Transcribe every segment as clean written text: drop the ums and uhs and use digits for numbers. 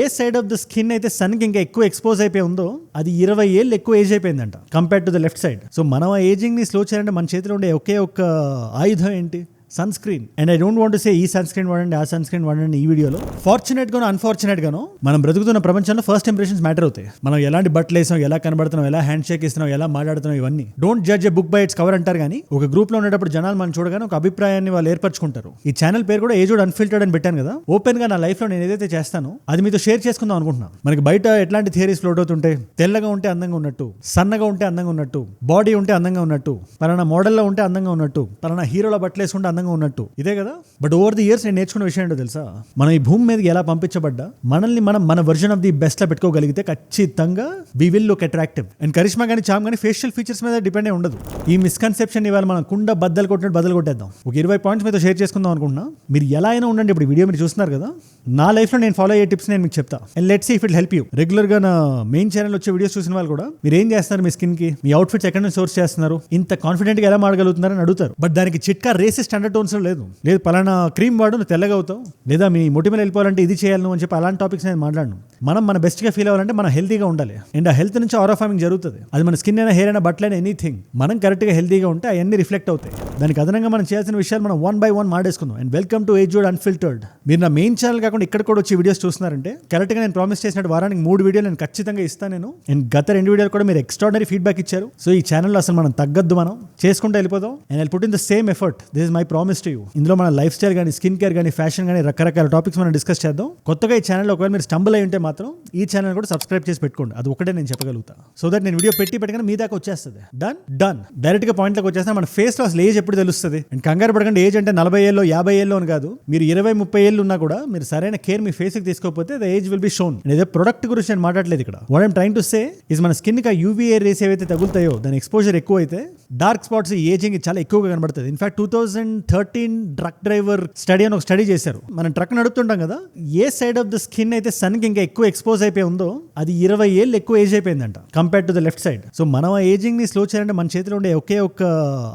A side of the skin అయితే sun కి ఇంకా ఎక్కువ ఎక్స్పోజ్ అయిపోయి ఉందో అది 20 ఏళ్ళు ఎక్కువ ఏజ్ అయిపోయిందంట compare to the left side. So మనం ఆ ఏజింగ్ ని స్లో చేయాలంటే మన చేతిలో ఉండే ఒకే ఒక్క ఆయుధం ఏంటి? Sun screen. And I don't want to say ఈ సన్ స్క్రీన్ వాడండి ఆ సన్ స్క్రీన్ వాడండి ఈ వీడియోలో. ఫార్చునేట్ గానో అన్ఫార్చునేట్ గానో మనం బ్రతుకుతున్న ప్రపంచంలో ఫస్ట్ ఇంప్రెషన్స్ మ్యాటర్ అవుతాయి. మనం ఎలాంటి బట్టలు వేసాం, ఎలా కనబడుతున్నాం, ఎలా హ్యాండ్ షేక్ ఇస్తున్నాం, ఎలా మాట్లాడుతున్నాం, ఇవన్నీ. Don't judge a book by its cover అంటారు కానీ ఒక గ్రూప్ లో ఉండేటప్పుడు జనాలు మనం చూడగానే ఒక అభిప్రాయాన్ని వాళ్ళు ఏర్పరచుకుంటారు. ఈ ఛానల్ పేరు కూడా ఏజోడ్ అన్ఫిల్టర్డ్ అని పెట్టాను కదా. ఓపెన్ గా నా లైఫ్ లో నేను ఏదైతే చేస్తానో అది మీతో షేర్ చేసుకుందాం అనుకుంటున్నాను. మనకి బయట ఎట్లాంటి థియరీస్ ఫ్లోట్ అవుతుంటాయి, తెల్లగా ఉంటే అందంగా ఉన్నట్టు, సన్నగా ఉంటే అందంగా ఉన్నట్టు, బాడీ ఉంటే అందంగా ఉన్నట్టు, పలానా మోడల్లో ఉంటే అందంగా ఉన్నట్టు, పలానా హీరోల బట్టలు వేసుకుంటే అందంగా ఉన్నట్టు, ఇదే కదా. బట్ ఓవర్ ది ఇయర్స్ నేను నేర్చుకున్న విషయం ఏంటో తెలుసా? మనం ఈ భూమి మీదకి ఎలా పంపించబడ్డా మనల్ని మనం మన వర్జన్ ఆఫ్ ది బెస్ట్ లా పెట్టుకోగలిగితే ఖచ్చితంగా we will look attractive. And charisma కానీ చామ్ కానీ ఫేషియల్ ఫీచర్స్ మీద డిపెండ్ అయి ఉండదు. ఈ మిస్కన్సెప్షన్ ఇవాళ మనం కుండ బద్దలు కొట్టినట్టు బద్దలు కొట్టేద్దాం. ఒక 20 పాయింట్స్ మీద షేర్ చేసుకుందాం అనుకుంటున్నా. మీరు ఎలా అయినా ఉండండి. ఇప్పుడు వీడియో మీరు చూస్తున్నారు కదా, నా లైఫ్ లో నేను ఫాలో అయ్యే టిప్స్ నేను మీకు చెప్తా. And let's see if it help you. Regular గా నా మెయిన్ ఛానల్ వచ్చే వీడియోస్ చూసిన వాళ్ళు కూడా మీరు ఏం చేస్తున్నారు, మీ స్కిన్ కి, మీ అవుట్ఫిట్స్ ఎక్కడ నుంచి సోర్స్ చేస్తున్నారు, ఇంత కాన్ఫిడెంట్ గా ఎలా మాడగలుగుతున్నారు అని అడుగుతారు. బట్ దానికి చిట్కా రేసెస్ స్టాండర్డ్ టోన్స్ లేదు. పలానా క్రీమ్ వాడు నువ్వు తెల్లగా అవుతావు, లేదా మీ మొటిమలు వెళ్ళిపోవాలంటే ఇది చేయాలి నువ్వు అని చెప్పి అలాంటి టాపిక్స్ నేను మాట్లాడను. మనం మన బెస్ట్ గా ఫీల్ అవ్వాలంటే మనం హెల్తీగా ఉండాలి. అండ్ ఆ హెల్త్ నుంచి ఆరా ఫార్మింగ్ జరుగుతుంది. అది మన స్కిన్ అయినా, హెయిర్ అయినా, బట్టలైనా, ఎనీథింగ్. మనం కరెక్ట్ గా హెల్తీగా ఉంటే అవన్నీ రిఫ్లెక్ట్ అవుతాయి. దానికి అదనంగా మనం చేయాల్సిన విషయాలు మనం 1 by 1 మాడేసుకుందాం. అండ్ వెల్కమ్ టు ఏజోడ్ అన్ఫిల్టర్డ్. మీరు నా మెయిన్ ఛానల్ కాకుండా ఇక్కడ కూడా వచ్చి వీడియోస్ చూస్తున్నారంటే కరెక్ట్ గా నేను ప్రామిస్ చేసినట్టు వారానికి 3 వీడియోలు నేను ఖచ్చితంగా ఇస్తాను నేను. అండ్ గత 2 వీడియోలు కూడా మీరు ఎక్స్ట్రాడనరీ ఫీడ్బ్యాక్ ఇచ్చారు. సో ఈ ఛానల్లో అసలు మనం తగ్గద్దు, మనం చేసుకుంటూ వెళ్ళిపోదాం. And I put in the same effort. This is my promise to you. ఇందులో మన లైఫ్ స్టైల్ కానీ, స్కిన్ కేర్ కానీ, ఫ్యాషన్ కానీ, రకరకాల టాపిక్స్ మనం డిస్కస్ చేద్దాం. కొత్తగా ఈ ఛానల్ ఒకవేళ మీరు స్టంబుల్ అయి ఉంటే మాత్రం ఈ ఛానల్ కూడా సబ్స్క్రైబ్ చేసి పెట్టుకోండి. అది ఒకటే నేను చెప్పగలుగుతా. సో దట్ నేను వీడియో పెట్టగానే మీ దాకా వచ్చేస్తుంది. డన్ డైరెక్ట్ గా పాయింట్ లోకి వచ్చేస్తే మన ఫేస్ లో అసలు ఏజ్ ఎప్పుడు తెలుస్తుంది. అండ్ కంగారు పడకండి. ఏజ్ అంటే 40 ఏళ్ళు 50 ఏళ్ళు అని కాదు. మీరు 20-30 ఏళ్ళు ఉన్నా కూడా మీరు సరైన కేర్ మీ ఫేస్ కి తీసుకోకపోతే the age will be shown. ఇదే ప్రొడక్ట్ గురించి నేను మాట్లాడలేదు ఇక్కడ. What I'm trying to say is మన స్కిన్ కి యూవీఏ రేస్ ఏవైతే తగులుతాయో దాని ఎక్స్పోజర్ ఎక్కువ అయితే డార్క్ స్పాట్స్ ఏజింగ్ చాలా ఎక్కువగా కనబడుతుంది. ఇన్ఫాక్ట్ 2013 ట్రక్ డ్రైవర్ స్టడీ అని ఒక స్టడీ చేశారు. మనం ట్రక్ నడుపుతుంటాం కదా, ఏ సైడ్ ఆఫ్ ద స్కిన్ అయితే సన్ కి ఇంకా ఎక్కువ ఎక్స్పోజ్ అయిపోయి ఉందో అది 20 ఏళ్ళు ఎక్కువ ఏజ్ అయిపోయిందంట compare to the left side. So మనం ఆ ఏజింగ్ ని స్లో చేయాలంటే మన చేతిలో ఉండే ఒకే ఒక్క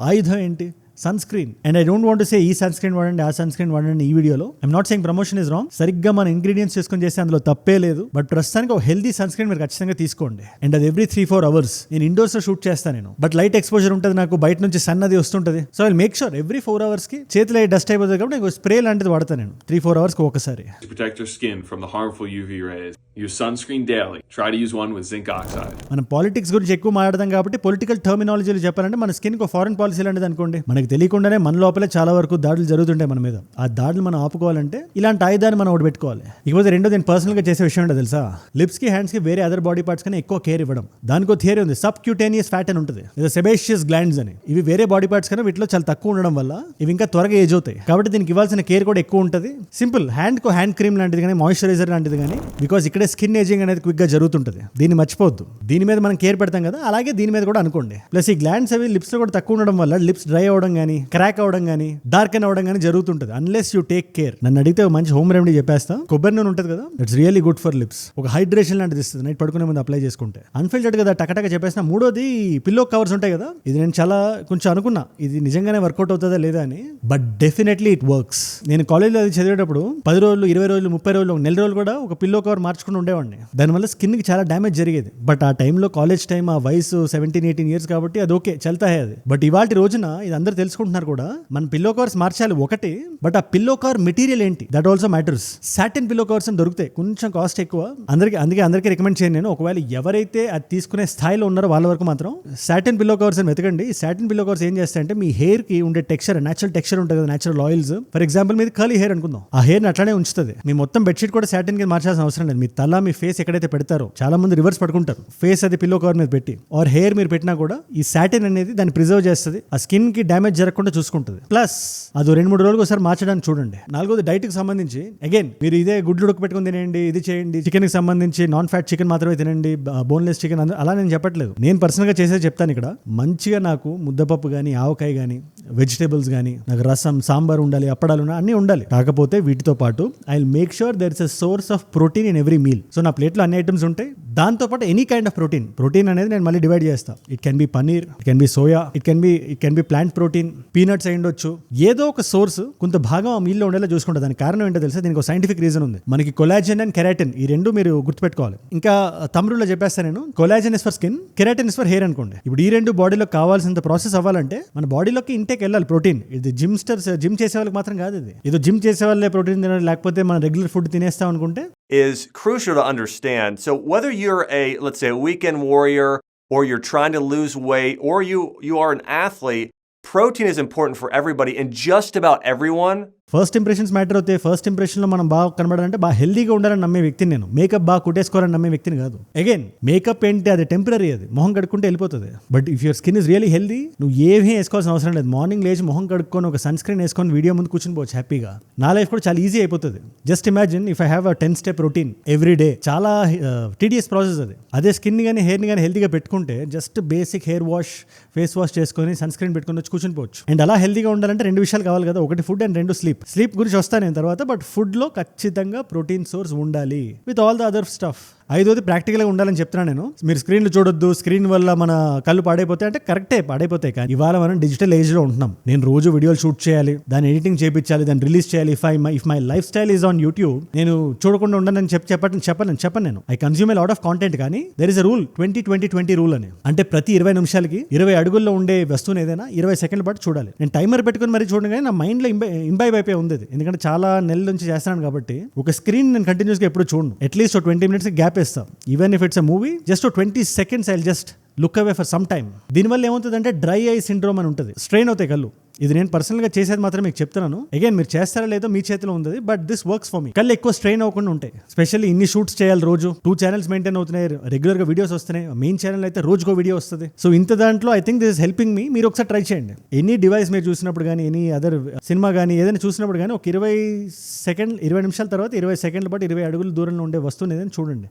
ఆయుధం ఏంటి? Sun screen. And I don't want to say ఈ సన్ స్క్రీన్ వాడండి ఆ సన్ స్క్రీన్ వాడండి ఈ వీడియోలో. I'm not saying promotion is wrong. సరిగ్గా మన ఇంగ్రీడియంట్స్ చేసుకొని చేస్తే అందులో తప్పే లేదు. బట్ ప్రస్తుతానికి ఒక హెల్దీ సన్ స్క్రీన్ మీరు ఖచ్చితంగా తీసుకోండి. అండ్ అది ఎవ్రీ 3-4 అవర్స్. నేను ఇండోర్స్ లో షూట్ చేస్తాను నేను. బట్ లైట్ ఎక్స్పోజర్ ఉంటుంది నాకు, బయట నుంచి సన్ అది వస్తుంటుంది. So I make sure every 4 hours కి చేతిలో డస్ట్ అయిపోతుంది కాబట్టి నేను స్ప్రే లాంటిది వాడతాను నేను 3-4 అవర్స్ కి ఒకసారి. To protect your skin from the harmful UV rays, use sunscreen daily. Try to use one with zinc oxide. మనం పాలిటిక్స్ గురించి ఎక్కువ మాట్లాడదాం కాబట్టి పొలిటికల్ టర్మినాలజీలు చెప్పాలంటే మన స్కిన్ కి ఫారెన్ పాలసీ లాంటిది అనుకోండి. మనకి తెలియకుండానే మనలో లోపలే చాలా వరకు దాడులు జరుగుతుంటాయి మన మీద. ఆ దాడులు మనం ఆపుకోవాలంటే ఇలాంటి ఆయుధాన్ని మనం ఒకటి పెట్టుకోవాలి. ఇకపోతే రెండో నేను పర్సనల్ గా చేసే విషయం ఏంటో తెలుసా? లిప్స్ కి, హ్యాండ్స్ కి వేరే అదర్ బాడీ పార్ట్స్ కన్నా ఎక్కువ కేర్ ఇవ్వడం. దానికో థియరీ ఉంది, సబ్ క్యూటేనియస్ ఫ్యాట్ అని ఉంటుంది, లేదా సెబేషియస్ గ్లాండ్స్ అని. ఇవి వేరే బాడీ పార్ట్స్ కన్నా వీటిలో చాలా తక్కువ ఉండడం వల్ల ఇవి ఇంకా త్వరగా ఏజ్ అవుతాయి. కాబట్టి దీనికి ఇవ్వాల్సిన కేర్ కూడా ఎక్కువ ఉంటుంది. సింపుల్ హ్యాండ్ కు హ్యాండ్ క్రీమ్ లాంటిది కానీ, మాయిశ్చరైజర్ లాంటిది కానీ, బికాస్ ఇక్కడే స్కిన్ ఏజింగ్ అనేది క్విక్ గా జరుగుతుంటుంది. దీన్ని మర్చిపోవద్దు. దీని మీద మనం కేర్ పెడతాం కదా, అలాగే దీని మీద కూడా అనుకోండి. ప్లస్ ఈ గ్లాండ్స్ అవి లిప్స్ లో కూడా తక్కువ ఉండడం వల్ల లిప్స్ డ్రై అవడం కానీ, క్రాక్ అవడం కానీ, డార్క్ అవడం కానీ జరుగుతుంటుంది అన్లెస్ యూ టేక్ కేర్. నన్ను అడిగితే మంచి హోమ్ రెమెడీ చెప్పేస్తా. కొబ్బరి నూనె ఉంటుంది కదా, it's really good for lips. ఒక హైడ్రేషన్ లాంటిది ఇస్తుంది నైట్ పడుకునే ముందు అప్లై చేసుకుంటే. అన్ఫిల్టర్డ్ కదా టకటక చెప్పేసిన. మూడోది పిల్లో కవర్స్ ఉంటాయి కదా, ఇది నేను చాలా కొంచెం అనుకున్నా ఇది నిజంగానే వర్కౌట్ అవుతుందా లేదా అని. But definitely it works. నేను కాలేజ్లో అది చదివేటప్పుడు 10 రోజులు 20 రోజులు 30 రోజులు 1 నెల రోజులు కూడా ఒక పిల్లో కవర్ మార్చుకుని ఉండేవాడిని. దానివల్ల స్కిన్ కి చాలా డ్యామేజ్ జరిగేది. బట్ ఆ టైంలో కాలేజ్ టైం, ఆ వయసు 17-18 ఇయర్స్ కాబట్టి అది ఓకే చల్తా అది. బట్ ఇవాళ రోజున ఇది అందరూ తెలుసుకుంటున్నారు కూడా, మన పిల్లో కవర్స్ మార్చాలి ఒకటి. బట్ ఆ పిల్లో కవర్ మెటీరియల్ ఏంటి, that also matters. Satin pillow covers అని దొరుకుతాయి, కొంచెం కాస్ట్ ఎక్కువ. అందరికీ రికమెండ్ చేయను నేను. ఒకవేళ ఎవరైతే అది తీసుకునే స్థాయిలో ఉన్నారో వాళ్ళ వరకు మాత్రం సాటిన్ పిల్లో కవర్స్ అని వెతకండి. సాటిన్ పిల్లో కవర్స్ ఏం చేస్తాయంటే మీ హెయిర్ కి ఉండే టెక్స్చర్, నేచురల్ టెక్స్చర్ ఉంటుంది కదా, నేచురల్ ఆయిల్స్. ఫర్ ఎగ్జాంపుల్ మీది కర్లీ హెయిర్ అనుకుందాం, ఆ హెయిర్ ని అట్లానే ఉంచుతుంది. మీ మొత్తం బెడ్షీట్ కూడా సాటిన్ కి మార్చాల్సిన అవసరం లేదు. మీ తల, మీ ఫేస్ ఎక్కడైతే పెడతారో, చాలా మంది రివర్స్ పడుకుంటారు ఫేస్ అది పిల్లో కవర్ మీద పెట్టి, ఆర్ హెయిర్ మీరు పెట్టినా కూడా ఈ సాటిన్ అనేది దాన్ని ప్రిజర్వ్ చేస్తుంది, ఆ స్కిన్ కి డ్యామేజ్ జరగకుండా చూసుకుంటుంది. ప్లస్ అది 2-3 రోజులకు ఒకసారి మార్చడానికి చూడండి. 4వది డైట్ కి సంబంధించి అగైన్ మీరు ఇదే గుడ్లు ఉడకపెట్టుకుని తినండి, ఇది చేయండి. చికెన్ కి సంబంధించి నాన్ ఫ్యాట్ చికెన్ మాత్రమే తినండి, బోన్లెస్ చికెన్ అలా నేను చెప్పట్లేదు. నేను పర్సనల్ గా చేసేది చెప్తాను ఇక్కడ. మంచిగా నాకు ముద్దపప్పు కానీ, ఆవకాయ కానీ, వెజిటేబుల్స్ కానీ, నాకు రసం, సాంబార్ ఉండాలి, అప్పడాలు ఉండాలి, అన్నీ ఉండాలి. కాకపోతే వీటితో పాటు I will make sure there is a source of protein in every meal. So నా ప్లేట్లో అన్ని ఐటమ్స్ ఉంటాయి. దాంతో పాటు ఎనీ కైండ్ ఆఫ్ ప్రోటీన్ అనేది నేను మళ్ళీ డివైడ్ చేస్తాను. It can be paneer, it can be soya, it can be plant protein, peanuts అయి ఉండొచ్చు. ఏదో ఒక సోర్స్ కొంత భాగం ఆ మీల్లో ఉండేలా చూసుకుంటా. దానికి కారణం ఏంటో తెలుసా? దీనికి ఒక సైంటిఫిక్ రీజన్ ఉంది. మనకి కొలాజన్ అండ్ కెరాటిన్, ఈ రెండు మీరు గుర్తుపెట్టుకోవాలి. ఇంకా తమిళలో చెప్పేస్తాను నేను, collagen is for skin, keratin is for hair అనుకోండి. ఇప్పుడు ఈ రెండు బాడీలో కావాల్సినంత ప్రాసెస్ అవ్వాలంటే మన బాడీలోకి ఇంటేక్ వెళ్ళాలి ప్రోటీన్. ఇది జిమ్ చేసే వాళ్ళకి మాత్రం కాదు. ఇది ఏదో జిమ్ చేసే వాళ్ళే ప్రోటీన్ తినాలి, లేకపోతే మనం రెగ్యులర్ ఫుడ్ తినేస్తాం అనుకుంటే. Is crucial to understand. So whether you're let's say a weekend warrior, or you're trying to lose weight, or you are an athlete, protein is important for everybody and just about everyone. First impressions matter అవుతాయి. First ఇంప్రెషన్లో మనం బాగా కనబడాలంటే బాగా హెల్దీగా ఉండాలని నమ్మే వ్యక్తిని నేను. Makeup బాగా కుట్టేసుకోవాలని నమ్మే వ్యక్తిని కాదు. అగైన్ మేకప్ ఏంటి, అది టెంపరీ, అది మొహం కడుక్కుంటే వెళ్ళిపోతుంది. But if your skin is really healthy, నువ్వు ఏమీ వేసుకోవాల్సిన అవసరం లేదు. మార్నింగ్ లేచి మొహం కడుక్కొని ఒక సన్ స్క్రీన్ వేసుకొని వీడియో ముందు కూర్చుని పోవచ్చు హ్యాపీగా. నా లైఫ్ కూడా చాలా ఈజీ అయిపోతుంది. Just imagine if I have a 10-step routine every day. చాలా టీడీఎస్ ప్రాసెస్ అది. అదే స్కిన్ కానీ హెయిర్ని కానీ హెల్దీగా పెట్టుకుంటే just basic hair wash, face wash చేసుకొని సన్ స్క్రీన్ పెట్టుకొని వచ్చి కూర్చుని పోవచ్చు. అండ్ అలా హెల్దీగా ఉండాలంటే రెండు విషయాలు కావాలి కదా, ఒకటి ఫుడ్ అండ్ రెండు స్లీప్ గురించి వస్తాను నేను తర్వాత. బట్ ఫుడ్లో ఖచ్చితంగా ప్రోటీన్ సోర్స్ ఉండాలి with all the other stuff. ఐదోది ప్రాక్టికల్గా ఉండాలని చెప్తున్నాను నేను. మీరు స్క్రీన్లు చూడొద్దు, స్క్రీన్ వల్ల మన కళ్ళు పాడైపోతాయి అంటే కరెక్టే, పాడైపోతాయి. కానీ ఇవాళ మనం డిజిటల్ ఏజ్లో ఉంటున్నాం. నేను రోజు వీడియోలు షూట్ చేయాలి, దాన్ని ఎడిటింగ్ చేయించాలి, దాన్ని రిలీజ్ చేయాలి. If my lifestyle is on YouTube, నేను చూడకుండా ఉండనని చెప్పను నేను. I consume a lot of content. కానీ there is a rule, 20-20-20 rule అని. అంటే ప్రతి 20 నిమిషాలకి 20 అడుగుల్లో ఉండే వస్తువుని ఏదైనా 20 సెకండ్ల పాటు చూడాలి. నేను టైమర్ పెట్టుకుని మరీ చూడను, కానీ నా మైండ్లో ఇంబైబ్ అయిపోయి ఉంది. ఎందుకంటే చాలా నెలల నుంచి చేస్తున్నాను కాబట్టి ఒక స్క్రీన్ నేను కంటిన్యూస్గా ఎప్పుడు చూడను. అట్లీస్ట్ 20 minutes గ్యాప్ ఇస్తాను. Even if it's a movie, just for 20 seconds I'll just look away for some time. దీనివల్ల ఏమవుతుందంటే డ్రై ఐ సిండ్రోమ్ అని ఉంటుంది, స్ట్రెయిన్ అవుతాయి కళ్ళు. ఇది నేను పర్సనల్గా చేసేది మాత్రం మీకు చెప్తున్నాను. అగైన్ మీరు చేస్తారా లేదో మీ చేతిలో ఉంది, but this works for me. కళ్ళు ఎక్కువ స్ట్రెయిన్ అవ్వకుండా ఉంటాయి. స్పెషల్లీ ఇన్ని షూట్స్ చేయాలి రోజు, 2 ఛానల్స్ మెయింటైన్ అవుతున్నాయి, రెగ్యులర్గా వీడియోస్ వస్తున్నాయి. మెయిన్ ఛానల్ అయితే రోజుకో వీడియో వస్తుంది. సో ఇంత దాంట్లో I think this is helping me. మీరు ఒకసారి ట్రై చేయండి. ఎనీ డివైస్ మీరు చూసినప్పుడు కానీ, ఎనీ అదర్ సినిమా కానీ ఏదైనా చూసినప్పుడు కానీ ఒక 20 నిమిషాల తర్వాత 20 సెకండ్ల పాటు 20 అడుగుల దూరంలో ఉండే వస్తువుని ఏదైనా చూడండి.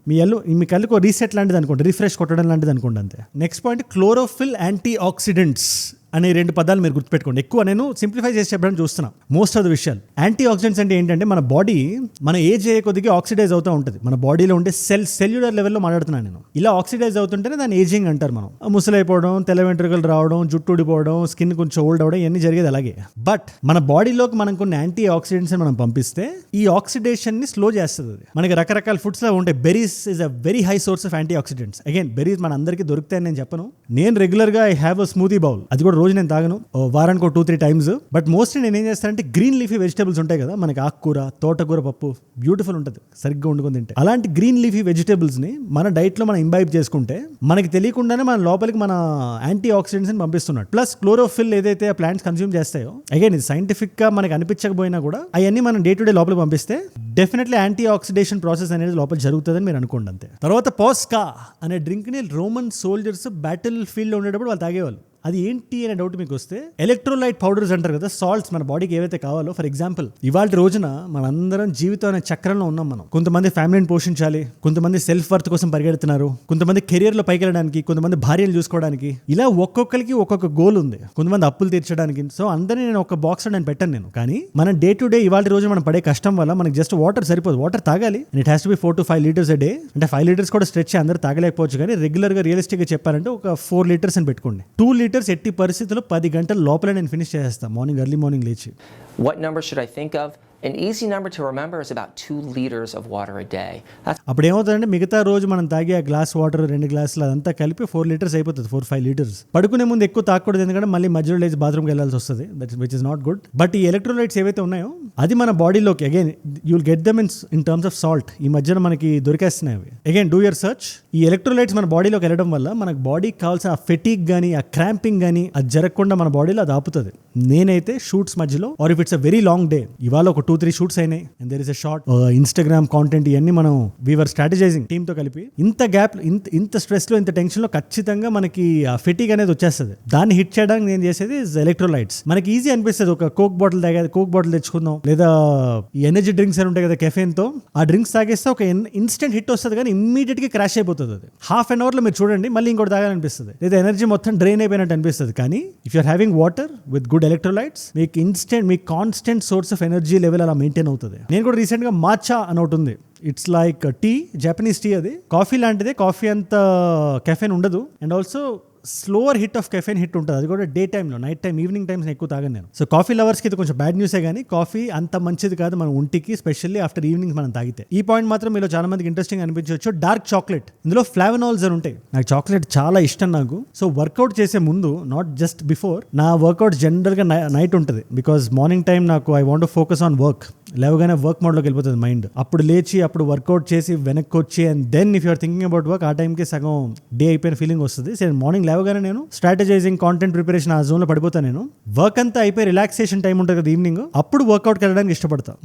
మీ కళ్ళకు రీసెట్ లాంటిది అనుకోండి, రిఫ్రెష్ కొట్టడం లాంటిది అనుకోండి, అంతే. Next point, chlorophyll antioxidants అనే 2 పదాలు మీరు గుర్తుపెట్టుకోండి. ఎక్కువ నేను సింప్లిఫై చేసి చెప్పడానికి చూస్తున్నా మోస్ట్ ఆఫ్ ద విషయాలు. యాంటీ ఆక్సిడెంట్స్ అంటే ఏంటంటే మన బాడీ మన ఏజ్ అయ్యే కొద్దిగా ఆక్సిడైజ్ అవుతూ ఉంటుంది. మన బాడీలో ఉండే సెల్యులర్ లెవెల్లో మాట్లాడుతున్నాను నేను. ఇలా ఆక్సిడైజ్ అవుతుంటేనే దాన్ని ఏజింగ్ అంటారు. మనం ముసలైపోవడం, తెల్ల వెంట్రుకలు రావడం, జుట్టు ఊడిపోవడం, స్కిన్ కొంచెం ఓల్డ్ అవడం, ఇవన్నీ జరిగేది అలాగే. బట్ మన బాడీలోకి మనం కొన్ని యాంటీ ఆక్సిడెంట్స్ మనం పంపిస్తే ఈ ఆక్సిడేషన్ ని స్లో చేస్తుంది. మనకి రకరకాల ఫుడ్స్ లో ఉంటాయి. Berries is a very high source of antioxidants. Again berries మన అందరికీ దొరుకుతాయని నేను చెప్పను. నేను రెగ్యులర్ గా I have a smoothie bowl. అది కూడా రోజు నేను తాగను, వారానికి 2-3 times. బట్ మోస్ట్లీ నేను ఏం చేస్తానంటే గ్రీన్ లీఫీ వెజిటేబుల్స్ ఉంటాయి కదా, మనకి ఆకుకూర, తోటకూర పప్పు బ్యూటిఫుల్ ఉంటుంది సరిగ్గా వండుకొని తింటే. అలాంటి గ్రీన్ లీఫీ వెజిటేబుల్స్ ని మన డైట్ లో మనం ఇంబైబ్ చేసుకుంటే మనకి తెలియకుండానే మన లోపలికి మన యాంటీ ఆక్సిడెంట్స్ ని పంపిస్తున్నాడు. ప్లస్ క్లోరోఫిల్ ఏదైతే ఆ ప్లాంట్స్ కన్స్యూమ్ చేస్తాయో, అగైన్ ఇది సైంటిఫిక్ గా మనకి అనిపించకపోయినా కూడా అవన్నీ మనం డే టు డే లోపలికి పంపిస్తే డెఫినెట్లీ యాంటీ ఆక్సిడేషన్ ప్రాసెస్ అనేది లోపల జరుగుతుందని మీరు అనుకోండి, అంతే. తర్వాత పోస్కా అనే డ్రింక్ ని రోమన్ సోల్జర్స్ బ్యాటిల్ ఫీల్డ్ లో ఉండేటప్పుడు వాళ్ళు తాగేవాళ్ళు. అది ఏంటి అనే డౌట్ మీకు వస్తే, ఎలక్ట్రోలైట్ పౌడర్స్ అంటారు కదా, సాల్ట్స్ మన బాడీకి ఏవైతే కావాలో. ఫర్ ఎగ్జాంపుల్ ఇవాళ రోజున మనందరం జీవితం అనే చక్రంలో ఉన్నాం మనం. కొంతమంది ఫ్యామిలీని పోషించాలి, కొంతమంది సెల్ఫ్ వర్త్ కోసం పరిగెడుతున్నారు, కొంతమంది కెరియర్ లో పైకి వెళ్ళడానికి, కొంతమంది భార్యలు చూసుకోవడానికి. ఇలా ఒక్కొక్కరికి ఒక్కొక్క గోల్ ఉంది, కొంతమంది అప్పులు తీర్చడానికి. సో అందరినీ నేను ఒక బాక్స్ లో నేను పెట్టాను నేను. కానీ మన డే టు డే ఇవాళ రోజు మనం పడే కష్టం వల్ల మనకి జస్ట్ వాటర్ సరిపోదు. వాటర్ తాగాలి, it has to be 4 to 5 liters a day. అంటే 5 liters కూడా స్ట్రెచ్ అందరూ తాగలేకపోవచ్చు, కానీ రెగ్యులర్ గా రియలిస్టిక్ గా చెప్పారంటే ఒక 4 liters అని పెట్టుకోండి. 2 liters ఎట్టి పరిస్థితుల్లో 10 గంటల లోపల నేను ఫినిష్ చేస్తాను, ఎర్లీ మార్నింగ్ లేచి. What number should I think of? An easy number to remember is about 2 liters of water a day. అప్పుడు ఏమవుతుందంటే మిగతా రోజు మనం తాగే ఆ గ్లాస్ వాటర్ 2 గ్లాసులు అదంతా కలిపి 4 liters అయిపోతుంది, 4-5 liters. పడుకునే ముందు ఎక్కువ తాగకూడదు, ఎందుకంటే మళ్ళీ మధ్యలో లేచి బాత్రూమ్కి వెళ్ళాల్సి వస్తుంది, which is not good. But ఈ ఎలక్ట్రోలైట్స్ ఏవైతే ఉన్నాయో అది మన బాడీలోకి again you will get them in terms of salt. ఈ మధ్యన మనకి దొరికేస్తున్నాయి అవి. Again do your search. ఈ ఎలక్ట్రోలైట్స్ మన బాడీలోకి వెళ్ళడం వల్ల మనకు బాడీకి కావాల్సిన ఆ ఫెటీగ్ కానీ, ఆ క్రాంపింగ్ కానీ అది జరగకుండా మన బాడీలో అది ఆపుతుంది. నేనైతే షూట్స్ మధ్యలో, or if it's a very long day, ఇవాళ ఒక 2 2-3 షూట్స్ అయినాయి and there is a short Instagram content ఇవన్నీ మనం వీఆర్ స్ట్రాటజైజింగ్ టీమ్ తో కలిపి. ఇంత గ్యాప్ ఇంత స్ట్రెస్ లో ఇంత టెన్షన్ లో ఖచ్చితంగా మనకి ఆ ఫెటిగ్ అనేది వచ్చేస్తుంది. దాన్ని హిట్ చేయడానికి నేను చేసేది ఎలక్ట్రోలైట్స్. మనకి ఈజీ అనిపిస్తుంది, ఒక కోక్ బాటిల్ తెచ్చుకుందాం, లేదా ఈ ఎనర్జీ డ్రింక్స్ అని ఉంటాయి కదా కెఫెన్ తో, ఆ డ్రింక్స్ తాగేస్తే ఒక ఇన్స్టెంట్ హిట్ వస్తుంది కానీ ఇమ్మీడియట్ గా క్రాష్ అయిపోతుంది. అది హాఫ్ అన్ అవర్ లో మీరు చూడండి మళ్ళీ ఇంకోటి తాగాలనిపిస్తుంది, లేదా ఎనర్జీ మొత్తం డ్రైన్ అయిపోయినట్టు అనిపిస్తుంది. కానీ if you're having water with good electrolytes మీకు constant source of energy level అలా మెయింటైన్ అవుతుంది. నేను కూడా రీసెంట్ గా మాచా అని ఒకటి ఉంది. It's like tea, Japanese tea. అది కాఫీ లాంటిదే, కాఫీ అంత కెఫెన్ ఉండదు and also slower hit of caffeine hit ఉంటుంది. అది కూడా డే టైంలో, నైట్ టైం, ఈవినింగ్ టైమ్స్ ఎక్కువ తాగను నేను. సో కాఫీ లవర్స్కి ఇది కొంచెం బ్యాడ్ న్యూసే, కానీ కాఫీ అంత మంచిది కాదు మన ఒంటికి, స్పెషల్లీ ఆఫ్టర్ ఈవినింగ్ మనం తాగితే. ఈ పాయింట్ మాత్రం మీలో చాలా మందికి ఇంట్రెస్టింగ్ అనిపించవచ్చు. డార్క్ చాక్లెట్, ఇందులో ఫ్లావనాల్స్ అని ఉంటాయి. నాకు చాక్లెట్ చాలా ఇష్టం నాకు. సో వర్కౌట్ చేసే ముందు, నాట్ జస్ట్ బిఫోర్, నా వర్కౌట్ జనరల్గా నైట్ ఉంటుంది. బికాజ్ మార్నింగ్ టైం నాకు I want to focus on work. లేవగానే వర్క్ మోడ్లోకి వెళ్ళిపోతుంది మైండ్. అప్పుడు లేచి అప్పుడు వర్కౌట్ చేసి వెనక్కి వచ్చి and then if you're thinking about work, ఆ టైంకి సగం డే అయిపోయిన ఫీలింగ్ వస్తుంది. సో మార్నింగ్ లేవగానే నేను స్ట్రాటజైజింగ్, కాంటెంట్ ప్రిపరేషన్ ఆ జోన్లో పడిపోతాను. నేను వర్క్ అంతా అయిపోయి రిలాక్సేషన్ టైం ఉంటుంది కదా ఈవినింగ్, అప్పుడు వర్కౌట్కి వెళ్ళడానికి ఇష్టపడతాను.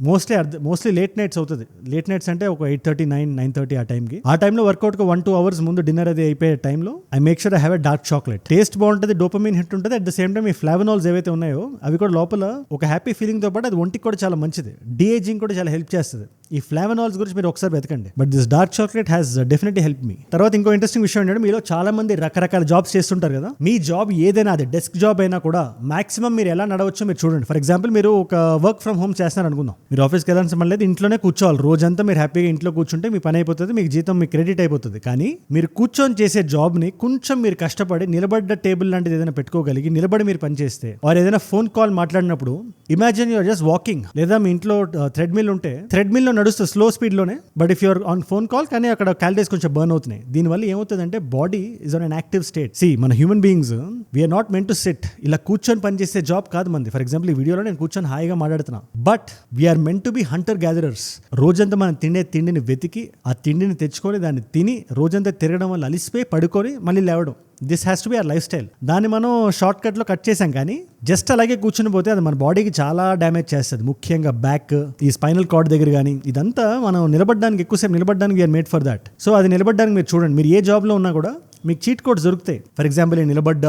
మోస్ట్లీ లేట్ నైట్స్ అవుతుంది. లేట్ నైట్స్ అంటే ఒక 8:30, 9:30 ఆ టైంకి. ఆ టైంలో వర్కౌట్కి 1-2 అవర్స్ ముందు డిన్నర్ అది అయిపోయే టైంలో I make sure I have a dark chocolate. Taste బాగుంటుంది, డోపమైన్ హిట్ ఉంటుంది. అట్ ద సేమ్ టైం ఈ ఫ్లావనాల్స్ ఏవైతే ఉన్నాయో అవి కూడా లోపల ఒక హ్యాపీ ఫీలింగ్ తో పాటు అది ఒంటికి కూడా చాలా మంచిది. డీఏజింగ్ కూడా చాలా హెల్ప్ చేస్తుంది. ఈ ఫ్లావనాల్స్ గురించి మీరు ఒకసారి వెతకండి. But this dark chocolate has definitely help me. తర్వాత ఇంకో ఇంట్రెస్టింగ్ విషయం ఏంటంటే, మీలో చాలా మంది రకరకాల జాబ్స్ చేస్తుంటారు కదా. మీ జాబ్ ఏదైనా, అది డెస్క్ జాబ్ అయినా కూడా మాక్సిమం మీరు ఎలా నడవచ్చో మీరు చూడండి. ఫర్ ఎగ్జాంపుల్, మీరు ఒక వర్క్ ఫ్రమ్ హోమ్ చేస్తున్నారు అనుకుందాం. మీరు ఆఫీస్కి వెళ్ళాల్సిన పని లేదు, ఇంట్లోనే కూర్చోవాలి. రోజంతా మీరు హ్యాపీగా ఇంట్లో కూర్చుంటే మీ పని అయిపోతుంది, మీకు జీతం మీకు క్రెడిట్ అయిపోతుంది. కానీ మీరు కూర్చొని చేసే జాబ్ని కొంచెం మీరు కష్టపడి నిలబడ్డ టేబుల్ లాంటిది ఏదైనా పెట్టుకోగలిగి నిలబడి మీరు పని చేస్తే, వారు ఏదైనా ఫోన్ కాల్ మాట్లాడినప్పుడు ఇమాజిన్ యూఆర్ జస్ట్ వాకింగ్, లేదా మీ ఇంట్లో థ్రెడ్మిల్ ఉంటే థ్రెడ్మిల్ లో నడుస్తూ స్లో స్పీడ్ లోనే, but if you're on phone call, కానీ అక్కడ క్యాలరీస్ కొంచెం బర్న్ అవుతున్నాయి. దీనివల్ల ఏమవుతుందంటే body is on an active state. See, మన human beings we're not meant to sit. ఇలా కూర్చొని పనిచేసే జాబ్ కాదు మంది. ఫర్ ఎగ్జాంపుల్, ఈ వీడియోలో నేను కూర్చొని హాయిగా మాట్లాడుతున్నా, but we're meant to be hunter gatherers. రోజంతా మనం తిండిని వెతికి ఆ తిండిని తెచ్చుకొని దాన్ని తిని రోజంతా తిరగడం వల్ల అలిసిపోయి పడుకొని మళ్ళీ లేవడం. This has to be our life style. దాన్ని మనం షార్ట్ కట్లో కట్ చేసాం, కానీ జస్ట్ అలాగే కూర్చుని పోతే అది మన బాడీకి చాలా డ్యామేజ్ చేస్తుంది. ముఖ్యంగా బ్యాక్, ఈ స్పైనల్ కార్డ్ దగ్గర కానీ. ఇదంతా మనం నిలబడడానికి, ఎక్కువసేపు నిలబడడానికి we're made for that. So అది నిలబడడానికి మీరు చూడండి, మీరు ఏ జాబ్లో ఉన్నా కూడా మీకు చీట్ కోడ్స్ దొరుకుతాయి. ఫర్ ఎగ్జాంపుల్, ఈ నిలబడ్డ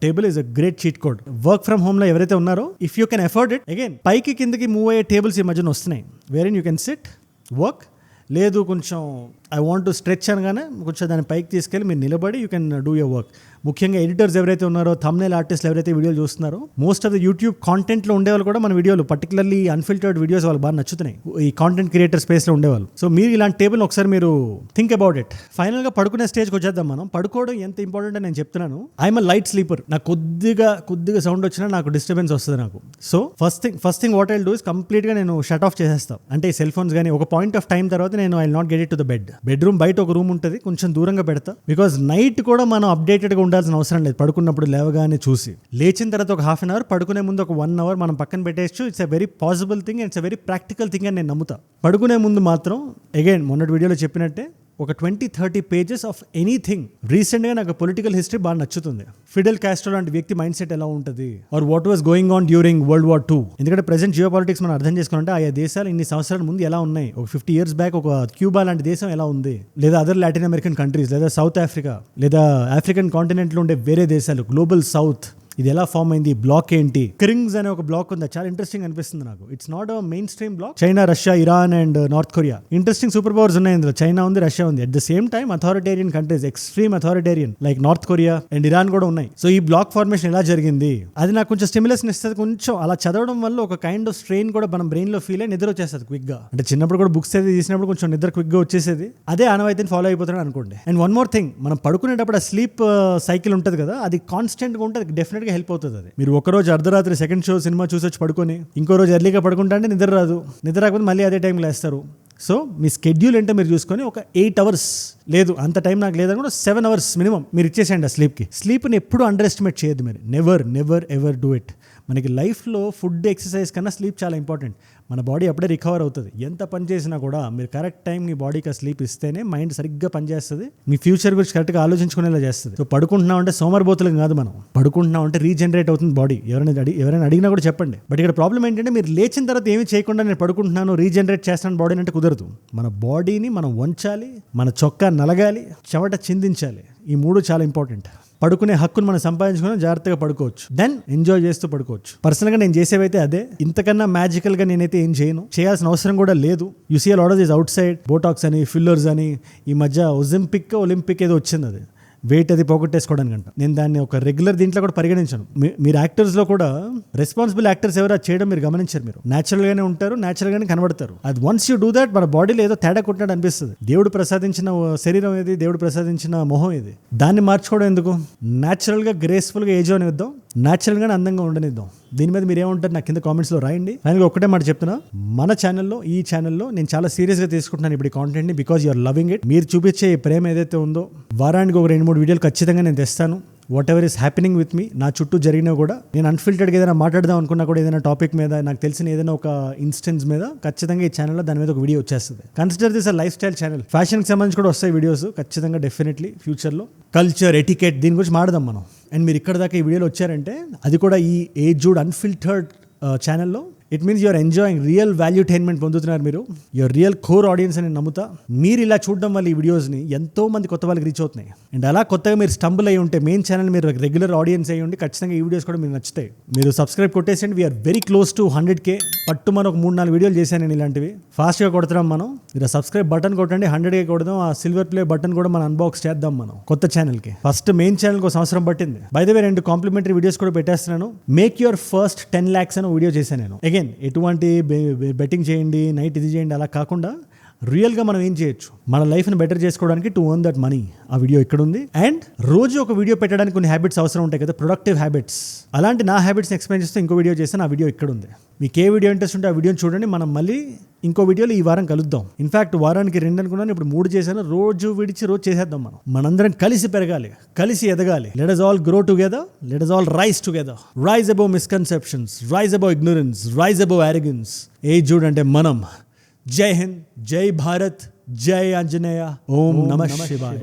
table is a great cheat code. Work from home లో ఎవరైతే ఉన్నారో, if you can afford it, again పైకి కిందకి మూవ్ అయ్యే టేబుల్స్ ఈ మధ్యన వస్తున్నాయి, where in you can sit, work. లేదు కొంచెం ఐ వాంట్ టు స్ట్రెచ్ అనగానే కొంచెం దాన్ని పైకి తీసుకెళ్ళి మీరు నిలబడి you can do your work. ముఖ్యంగా ఎడిటర్స్ ఎవరైతే ఉన్నారో, థంబ్నెయిల్ ఆర్టిస్టులు ఎవరైతే వీడియోలు చూస్తున్నారో, మోస్ట్ ఆఫ్ ద యూట్యూబ్ కాంటెంట్లో ఉండేవాళ్ళు కూడా మన వీడియోలు, పర్టికులర్లీ అన్ఫిల్టర్డ్ వీడియోస్ వాళ్ళకి బాగా నచ్చుతున్నాయి, ఈ కాంటెంట్ క్రియేటర్ స్పేస్లో ఉండేవాళ్ళు. సో మీరు ఇలాంటి టేబుల్ ఒకసారి మీరు థింక్ అబౌట్ ఇట్. ఫైనల్గా పడుకునే స్టేజ్కి వచ్చేద్దాం మనం. పడుకోవడం ఎంత ఇంపార్టెంట్ అని నేను చెప్తున్నాను. I'm a light sleeper. నాకు కొద్దిగా సౌండ్ వచ్చినా నాకు డిస్టర్బెన్స్ వస్తుంది నాకు. So first thing what I do is కంప్లీట్గా నేను షట్ ఆఫ్ చేసేస్తాను. అంటే సెల్ ఫోన్స్ కానీ ఒక పాయింట్ ఆఫ్ టైం తర్వాత నేను I not get it to the bed. Bedroom బయట ఒక రూమ్ ఉంటుంది, కొంచెం దూరంగా పెడతా. బికాజ్ నైట్ కూడా మనం అప్డేటెడ్గా ఉండాల్సిన అవసరం లేదు. పడుకున్నప్పుడు లేవగానే చూసి, లేచిన తర్వాత ఒక హాఫ్ అన్ అవర్, పడుకునే ముందు ఒక 1 అవర్ మనం పక్కన పెట్టేచ్చు. It's a very possible thing, it's a very practical thing అని నేను నమ్ముతా. పడుకునే ముందు మాత్రం అగైన్ మొన్నటి వీడియోలో చెప్పినట్టే ఒక 20-30 పేజెస్ ఆఫ్ ఎనీథింగ్. రీసెంట్గా నాకు పొలిటికల్ హిస్టరీ బాగా నచ్చుతుంది. ఫిడెల్ కాస్ట్రో లాంటి వ్యక్తి మైండ్ సెట్ ఎలా ఉంటుంది, or what was going on during world war 2. ఎందుకంటే ప్రెసెంట్ జియో పాలిటిక్స్ మనం అర్థం చేసుకుంటే ఆయా దేశాలు ఇన్ని సంవత్సరాల ముందు ఎలా ఉన్నాయి, ఒక 50 years బ్యాక్ ఒక క్యూబా లాంటి దేశం ఎలా ఉంది, లేదా అదర్ లాటిన్ అమెరికన్ కంట్రీస్, లేదా సౌత్ ఆఫ్రికా, లేదా ఆఫ్రికన్ కాంటినెంట్లో ఉండే వేరే దేశాలు, గ్లోబల్ సౌత్, ఇది ఎలా ఫామ్ అయింది, బ్లాక్ ఏంటి. క్రింగ్స్ అనే ఒక బ్లాక్ ఉంది, చాలా ఇంట్రెస్టింగ్ అనిపిస్తుంది నాకు. It's not a mainstream bloc. China, Russia, Iran and North Korea, interesting superpowers ఉన్నాయి ఇందులో. చైనా ఉంది, రష్యా ఉంది. At the same time authoritarian countries, extreme authoritarian like North Korea and Iran కూడా ఉన్నాయి. So ఈ black formation ఎలా జరిగింది, అది నాకు కొంచెం స్టిమ్యులస్ ఇస్తుంది. కొంచెం అలా చదవడం వల్ల ఒక కైండ్ ఆఫ్ స్ట్రెయిన్ కూడా మనం బ్రెయిన్ లో ఫీల్ అయ్యి నిద్ర వచ్చేస్తుంది క్విక్ గా. అంటే చిన్నప్పుడు కూడా బుక్స్ అయితే తీసినప్పుడు కొంచెం నిద్ర క్విక్ గా వచ్చేసేది. అదే ఆనవాయితీని ఫాలో అయిపోతాను అనుకోండి. అండ్ వన్ మోర్ థింగ్, మనం పడుకునేటప్పుడు ఆ స్లీప్ సైకిల్ ఉంటుంది కదా, అది కాన్స్టెంట్ గా ఉంటే అది డెఫినెట్ గా హెల్ప్ అవుతుంది. అది మీరు ఒకరోజు అర్ధరాత్రి సెకండ్ షో సినిమా చూసొచ్చి పడుకొని ఇంకో రోజు ఎర్లీగా పడుకుంటా అంటే నిద్ర రాదు. నిద్ర రాకపోతే మళ్ళీ అదే టైంలో వేస్తారు. సో మీ స్కెడ్యూల్ ఏంటో మీరు చూసుకొని ఒక 8 hours, లేదు అంత టైం నాకు లేదని కూడా 7 hours మినిమం మీరు ఇచ్చేసేయండి ఆ స్లీప్కి. స్లీప్ని ఎప్పుడు అండర్ ఎస్టిమేట్ చేయొద్దు మీరు. Never ever do it. మనకి లైఫ్లో ఫుడ్, ఎక్సర్సైజ్ కన్నా స్లీప్ చాలా ఇంపార్టెంట్. మన బాడీ అప్పుడే రికవర్ అవుతుంది. ఎంత పని చేసినా కూడా మీరు కరెక్ట్ టైం మీ బాడీకి స్లీప్ ఇస్తేనే మైండ్ సరిగ్గా పనిచేస్తుంది, మీ ఫ్యూచర్ గురించి కరెక్ట్గా ఆలోచించుకునేలా చేస్తుంది. సో పడుకుంటున్నాం అంటే సోమరిపోతులం కాదు, మనం పడుకుంటున్నాం అంటే రీజనరేట్ అవుతుంది బాడీ. ఎవరైనా అడిగినా కూడా చెప్పండి. బట్ ఇక్కడ ప్రాబ్లం ఏంటంటే మీరు లేచిన తర్వాత ఏమీ చేయకుండా నేను పడుకుంటున్నాను, రీజనరేట్ చేస్తాను బాడీని అంటే కుదరదు. మన బాడీని మనం వంచాలి, మన చొక్కా నలగాలి, చెమట చిందించాలి. ఈ 3 చాలా ఇంపార్టెంట్. పడుకునే హక్కును మనం సంపాదించుకుని జాగ్రత్తగా పడుకోవచ్చు, దెన్ ఎంజాయ్ చేస్తూ పడుకోవచ్చు. పర్సనల్గా నేను చేసేవైతే అదే. ఇంతకన్నా మ్యాజికల్గా నేనైతే ఏం చేయను, చేయాల్సిన అవసరం కూడా లేదు. You see all orders outside, botox అని, ఫిల్లర్స్ అని. ఈ మధ్య ఒలింపిక్ ఏదో వచ్చింది, అది వెయిట్ అది పోగొట్టేసుకోవడానికంట. నేను దాన్ని ఒక రెగ్యులర్ దీంట్లో కూడా పరిగణించాను. మీరు యాక్టర్స్లో కూడా రెస్పాన్సిబుల్ యాక్టర్స్ ఎవరు చేయడం మీరు గమనించారు. మీరు న్యాచురల్గానే ఉంటారు, న్యాచురల్గానే కనబడతారు. అది వన్స్ యూ డూ దాట్ మన బాడీలో ఏదో తేడా కొట్టినట్టు అనిపిస్తుంది. దేవుడు ప్రసాదించిన శరీరం ఇది, దేవుడు ప్రసాదించిన మొహం ఇది, దాన్ని మార్చుకోవడం ఎందుకు? న్యాచురల్గా గ్రేస్ఫుల్గా ఏజ్ అవనిద్దాం, న్యాచురల్గానే అందంగా ఉండనిద్దాం. దీని మీద మీరు ఏమంటారు నాకు కింద కామెంట్స్లో రాయండి. ఫైనల్గా ఒకటే మాట చెప్తున్నా, మన ఛానల్లో, ఈ ఛానల్లో నేను చాలా సీరియస్గా తీసుకుంటున్నాను ఇప్పుడు ఈ కాంటెంట్ని, బికాజ్ యూఆర్ లవింగ్ ఇట్. మీరు చూపించే ఈ ప్రేమ ఏదైతే ఉందో, వారానికి ఒక 2-3 వీడియోలు ఖచ్చితంగా నేను తెస్తాను. Whatever is happening with me, నా చుట్టూ జరిగినా కూడా, నేను అన్ఫిల్టర్డ్గా ఏదైనా మాట్లాడదాం అనుకున్నా కూడా, ఏదైనా టాపిక్ మీద, నాకు తెలిసిన ఏదైనా ఒక ఇన్స్టెన్స్ మీద, ఖచ్చితంగా ఈ ఛానల్లో దాని మీద ఒక వీడియో వచ్చేస్తుంది. Consider this a lifestyle channel. ఫ్యాషన్కి సంబంధించి కూడా వస్తాయి వీడియోస్ ఖచ్చితంగా, డెఫినెట్లీ ఫ్యూచర్లో. కల్చర్, ఎటికెట్, దీని గురించి మాట్లాడదాం మనం. అండ్ మీరు ఇక్కడ దాకా ఈ వీడియోలో వచ్చారంటే అది కూడా ఈ ఏజ్డ్ అన్ఫిల్టర్డ్ ఛానల్లో. It means you're enjoying real valuetainment పొందుతున్నారు మీరు. యువర్ రియల్ కోర్ ఆడియన్స్ అని నమ్ముతా. మీరు ఇలా చూడడం వల్ల ఈ వీడియోస్ని ఎంతో మంది కొత్త వాళ్ళకి రీచ్ అవుతున్నాయి. అండ్ అలా కొత్తగా మీరు స్టంబుల్ అయ్యి ఉంటే, మెయిన్ ఛానల్ మీరు రెగ్యులర్ ఆడియన్స్ అయ్యి ఉండి, ఖచ్చితంగా ఈ వీడియోస్ కూడా మీరు నచ్చుతాయి. మీరు సబ్స్క్రైబ్ కొట్టేసండి. We're very close to 100K. పట్టు మనం ఒక 3-4 వీడియోలు చేశాను నేను ఇలాంటివి. ఫాస్ట్గా కొడుతున్నాం మనం. మీరు సబ్స్క్రైబ్ బటన్ కొట్టండి, 100K కొడదాం. ఆ సిల్వర్ ప్లే బటన్ కూడా మనం అన్బాక్స్ చేద్దాం మనం కొత్త ఛానల్కి. ఫస్ట్ మెయిన్ ఛానల్కి 1 సంవత్సరం పట్టింది. By the way 2 complimentary videos కూడా పెట్టేస్తున్నాను. మేక్ యువర్ ఫస్ట్ 10 lakhs అని వీడియో చేశాను నేను. అగైన్ ఎటువంటి బెట్టింగ్ చేయండి, నైట్ ఇది చేయండి అలా కాకుండా, రియల్గా మనం ఏం చేయొచ్చు మన లైఫ్ని బెటర్ చేసుకోవడానికి, టు ఎర్న్ దట్ మనీ. ఆ వీడియో ఇక్కడ ఉంది. అండ్ రోజు ఒక వీడియో పెట్టడానికి కొన్ని హ్యాబిట్స్ అవసరం ఉంటాయి కదా, ప్రొడక్టివ్ హ్యాబిట్స్. అలాంటి నా హ్యాబిట్స్ని ఎక్స్ప్లెయిన్ చేస్తూ ఇంకో వీడియో చేస్తాను. ఆ వీడియో ఇక్కడ ఉంది. మీకు ఏ వీడియో ఇంట్రెస్ట్ ఉంటే ఆ వీడియోని చూడండి. మనం మళ్ళీ ఇంకో వీడియోలో ఈ వారం కలుద్దాం. ఇన్ఫాక్ట్ వారానికి 2 అనుకున్నాను, ఇప్పుడు 3 చేశాను. రోజు విడిచి రోజు చేసేద్దాం మనం. మనందరం కలిసి పెరగాలి, కలిసి ఎదగాలి. Let us all grow together, let us all rise together. Rise above misconceptions, rise above ignorance, rise above arrogance. Aged అంటే మనం. జై హింద్, జై భారత్, జై ఆంజనేయ, ఓం నమః శివాయ.